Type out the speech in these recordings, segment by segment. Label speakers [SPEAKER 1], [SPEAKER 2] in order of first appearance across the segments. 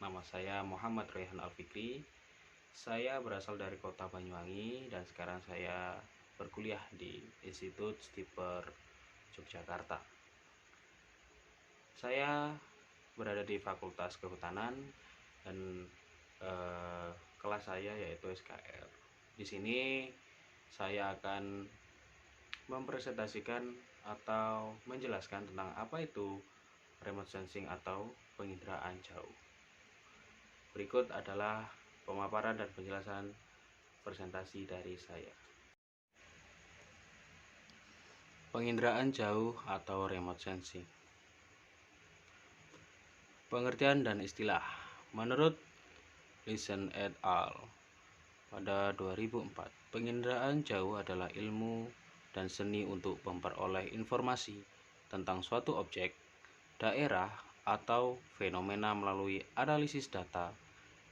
[SPEAKER 1] nama saya Muhammad Rehan Alfikri. Saya berasal dari kota Banyuwangi dan sekarang saya berkuliah di Institut Stiper Yogyakarta. Saya berada di Fakultas Kehutanan dan kelas saya yaitu SKR. Di sini saya akan mempresentasikan atau menjelaskan tentang apa itu remote sensing atau penginderaan jauh. Berikut adalah pemaparan dan penjelasan presentasi dari saya. Penginderaan jauh atau remote sensing. Pengertian dan istilah. Menurut Listen et al. Pada 2004, penginderaan jauh adalah ilmu dan seni untuk memperoleh informasi tentang suatu objek, daerah, atau fenomena melalui analisis data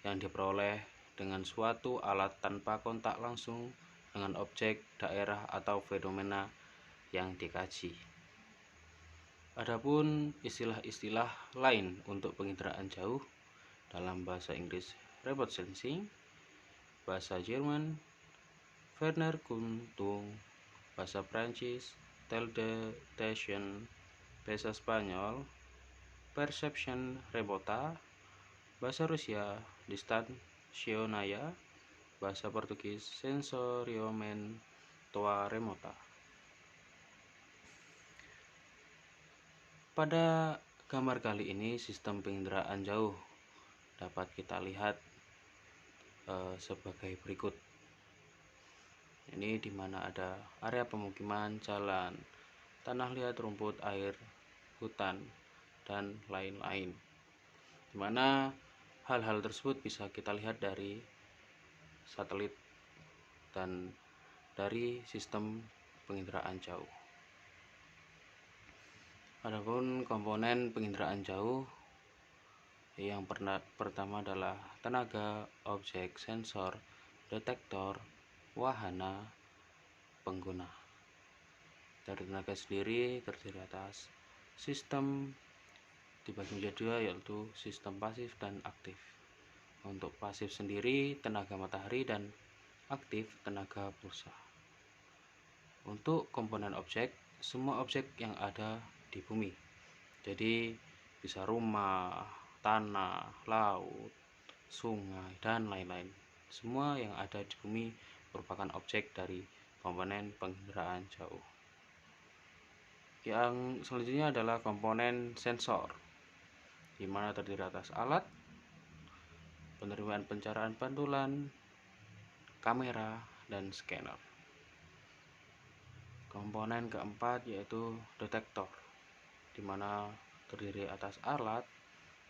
[SPEAKER 1] yang diperoleh dengan suatu alat tanpa kontak langsung dengan objek, daerah, atau fenomena yang dikaji. Adapun istilah-istilah lain untuk penginderaan jauh dalam bahasa Inggris remote sensing, bahasa Jerman Vernerkundung, bahasa Prancis télédétection, bahasa Spanyol perception remota, bahasa Rusia distancionaya, bahasa Portugis sensoriamento remota. Pada gambar kali ini sistem penginderaan jauh dapat kita lihat sebagai berikut. Ini dimana ada area pemukiman, jalan, tanah liat, rumput, air, hutan, dan lain-lain. Dimana hal-hal tersebut bisa kita lihat dari satelit dan dari sistem penginderaan jauh. Adapun komponen penginderaan jauh yang pertama adalah tenaga, objek, sensor, detektor, wahana, pengguna. Dari tenaga sendiri terdiri atas sistem dibagi menjadi dua, yaitu sistem pasif dan aktif. Untuk pasif sendiri tenaga matahari dan aktif tenaga pulsa. Untuk komponen objek, semua objek yang ada di bumi. Jadi bisa rumah, tanah, laut, sungai, dan lain-lain. Semua yang ada di bumi merupakan objek dari komponen penginderaan jauh. Yang selanjutnya adalah komponen sensor, di mana terdiri atas alat, penerimaan pencerahan pantulan, kamera, dan scanner. Komponen keempat yaitu detektor, di mana terdiri atas alat,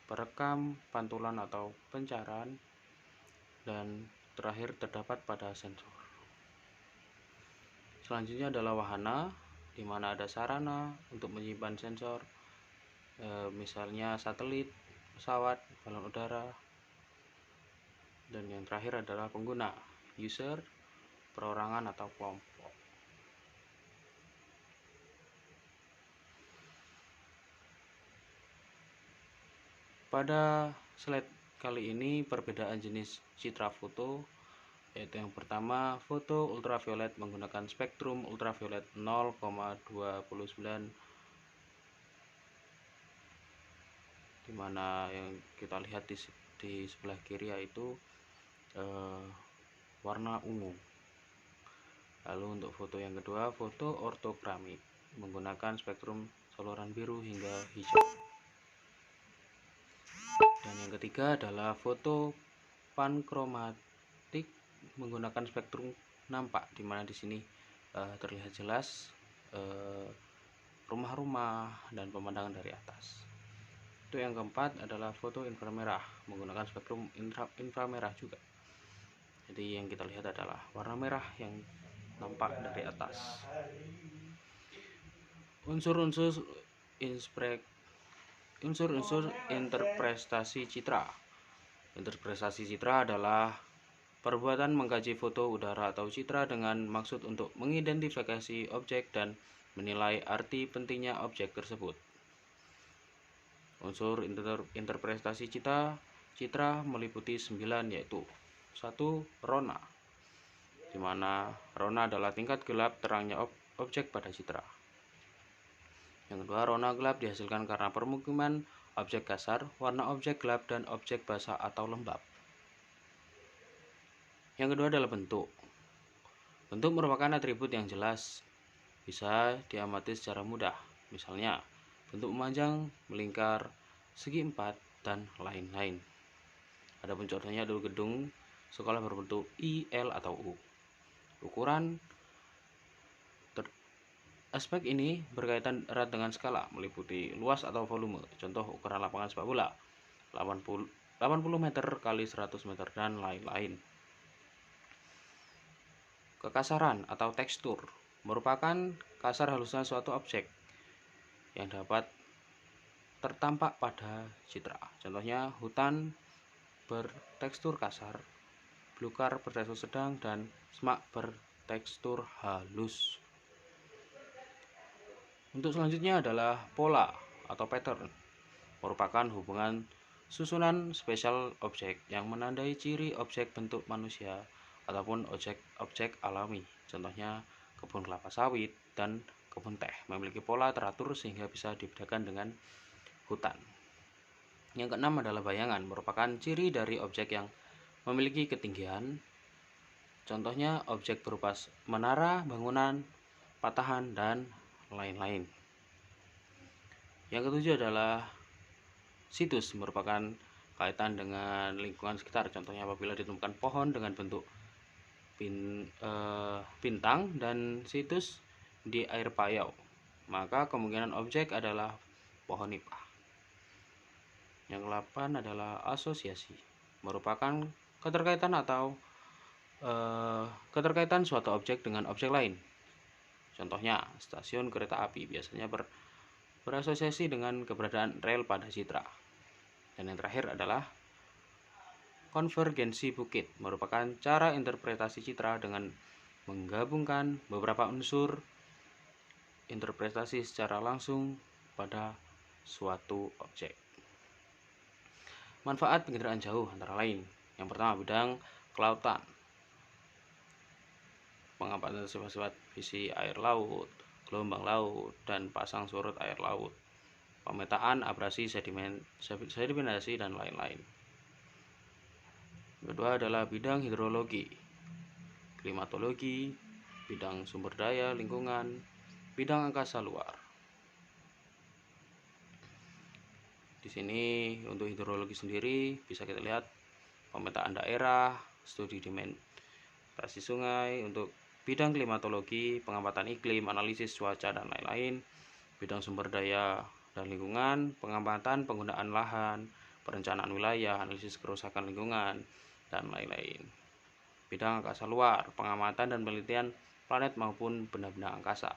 [SPEAKER 1] perekam pantulan atau pencerahan, dan terakhir terdapat pada sensor. Selanjutnya adalah wahana, di mana ada sarana untuk menyimpan sensor, misalnya satelit, pesawat, balon udara. Dan yang terakhir adalah pengguna, user, perorangan atau kelompok. Pada slide kali ini perbedaan jenis citra foto, yaitu yang pertama foto ultraviolet menggunakan spektrum ultraviolet 0,29, dimana yang kita lihat di sebelah kiri yaitu warna ungu. Lalu untuk foto yang kedua, foto ortokramik menggunakan spektrum saluran biru hingga hijau. Dan yang ketiga adalah foto pankromatik menggunakan spektrum nampak, di mana di sini terlihat jelas rumah-rumah dan pemandangan dari atas. Itu yang keempat adalah foto inframerah menggunakan spektrum inframerah juga. Jadi yang kita lihat adalah warna merah yang nampak dari atas. Unsur-unsur interpretasi citra. Interpretasi citra adalah perbuatan mengkaji foto udara atau citra dengan maksud untuk mengidentifikasi objek dan menilai arti pentingnya objek tersebut. Unsur interpretasi citra citra meliputi 9, yaitu 1. Rona, di mana rona adalah tingkat gelap terangnya objek pada citra. Yang kedua, rona gelap dihasilkan karena permukiman objek kasar, warna objek gelap, dan objek basah atau lembab. Yang kedua adalah bentuk. Bentuk merupakan atribut yang jelas, bisa diamati secara mudah, misalnya bentuk memanjang, melingkar, segi empat, dan lain-lain. Adapun contohnya adalah gedung sekolah berbentuk I, L, atau U. Ukuran aspek ini berkaitan erat dengan skala, meliputi luas atau volume. Contoh ukuran lapangan sepak bola 80 meter kali 100 meter, dan lain-lain. Kekasaran atau tekstur merupakan kasar halusnya suatu objek yang dapat tertampak pada citra. Contohnya hutan bertekstur kasar, belukar bertekstur sedang, dan semak bertekstur halus. Untuk selanjutnya adalah pola atau pattern, merupakan hubungan susunan spesial objek yang menandai ciri objek bentuk manusia ataupun objek alami. Contohnya kebun kelapa sawit dan kebun teh memiliki pola teratur sehingga bisa dibedakan dengan hutan. Yang keenam adalah bayangan, merupakan ciri dari objek yang memiliki ketinggian. Contohnya objek berupa menara, bangunan, patahan, dan lain-lain. Yang ketujuh adalah situs, merupakan kaitan dengan lingkungan sekitar. Contohnya apabila ditemukan pohon dengan bentuk bintang dan situs di air payau, maka kemungkinan objek adalah pohon nipah. Yang ke-8 adalah asosiasi, merupakan keterkaitan atau keterkaitan suatu objek dengan objek lain. Contohnya stasiun kereta api biasanya berasosiasi dengan keberadaan rel pada citra. Dan yang terakhir adalah konvergensi bukit, merupakan cara interpretasi citra dengan menggabungkan beberapa unsur interpretasi secara langsung pada suatu objek. Manfaat penginderaan jauh antara lain: yang pertama, bidang kelautan, pengamatan sifat-sifat visi air laut, gelombang laut, dan pasang surut air laut, pemetaan abrasi, sedimentasi, dan lain-lain. Kedua adalah bidang hidrologi, klimatologi, bidang sumber daya lingkungan, bidang angkasa luar. Di sini untuk hidrologi sendiri bisa kita lihat pemetaan daerah, studi sedimentasi sungai. Untuk bidang klimatologi, pengamatan iklim, analisis cuaca, dan lain-lain. Bidang sumber daya dan lingkungan, pengamatan penggunaan lahan, perencanaan wilayah, analisis kerusakan lingkungan, dan lain-lain. Bidang angkasa luar, pengamatan dan penelitian planet maupun benda-benda angkasa.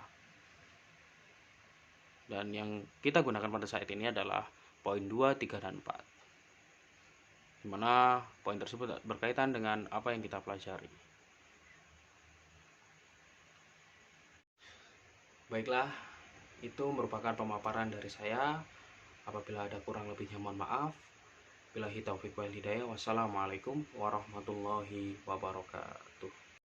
[SPEAKER 1] Dan yang kita gunakan pada saat ini adalah poin 2, 3, dan 4, di mana poin tersebut berkaitan dengan apa yang kita pelajari. Baiklah, itu merupakan pemaparan dari saya. Apabila ada kurang lebihnya mohon maaf. Billahi taufiq wal hidayah. Wassalamualaikum warahmatullahi wabarakatuh.